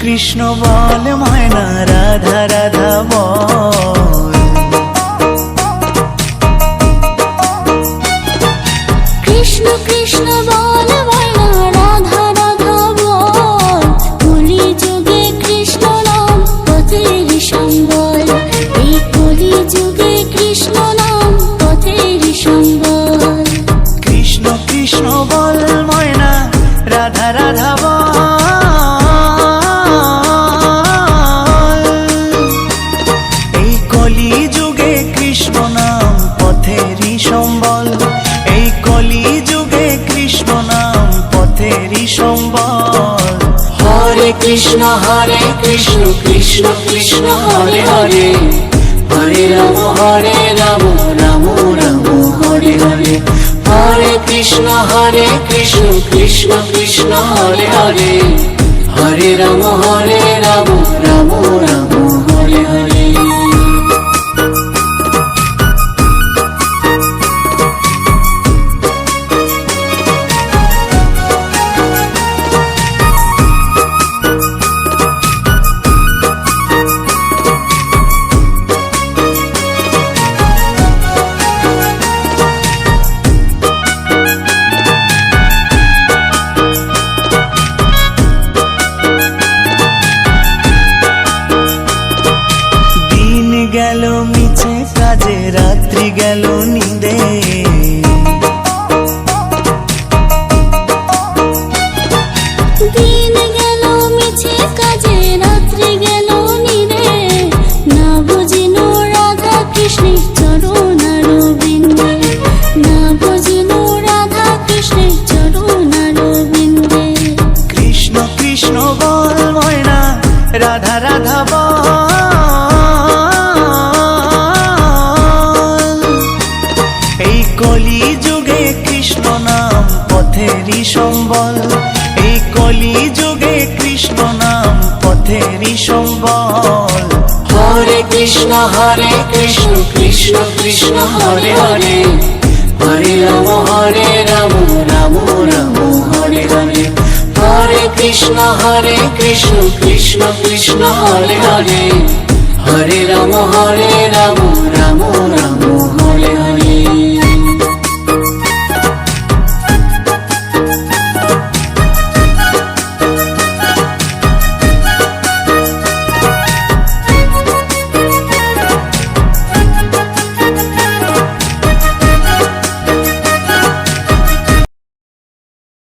কৃষ্ণ বল ময়না রাধা রাধা বল। কৃষ্ণ কৃষ্ণ বল ময়না রাধা রাধা বল। কলি যুগে কৃষ্ণ নাম পথের সম্বল। এই কলি যুগে কৃষ্ণ নাম পথের সম্বল। কৃষ্ণ কৃষ্ণ বল ময়না রাধা রাধা বল। এই কলি যুগে কৃষ্ণ নাম পথেরই সম্বল। এই কলি যুগে কৃষ্ণ নাম পথেরই সম্বল। হরে কৃষ্ণ কৃষ্ণ কৃষ্ণ হরে হরে। হরে রাম রাম রাম হরে হরে। হরে কৃষ্ণ কৃষ্ণ কৃষ্ণ হরে হরে। হরে রাম রাম রাম হরে হরে। গেল মিছে কাজে রাত্রি গেল নিদে। দিন গেল মিছে কাজে রাত্রি গেল নিদে। না বুঝিনো রাধা কৃষ্ণের চরণ অরবিন্দে। না বুঝিনো রাধা কৃষ্ণের চরণ অরবিন্দে। কৃষ্ণ কৃষ্ণ বল ময়না রাধা রাধা বল। এই কলি যুগে কৃষ্ণ নাম পথেরই সম্বল। এই কলি যুগে কৃষ্ণ নাম পথেরই সম্বল। হরে কৃষ্ণ কৃষ্ণ কৃষ্ণ হরে হরে। হরে রাম রাম রাম হরে হরে। হরে কৃষ্ণ কৃষ্ণ কৃষ্ণ হরে হরে। হরে রাম রাম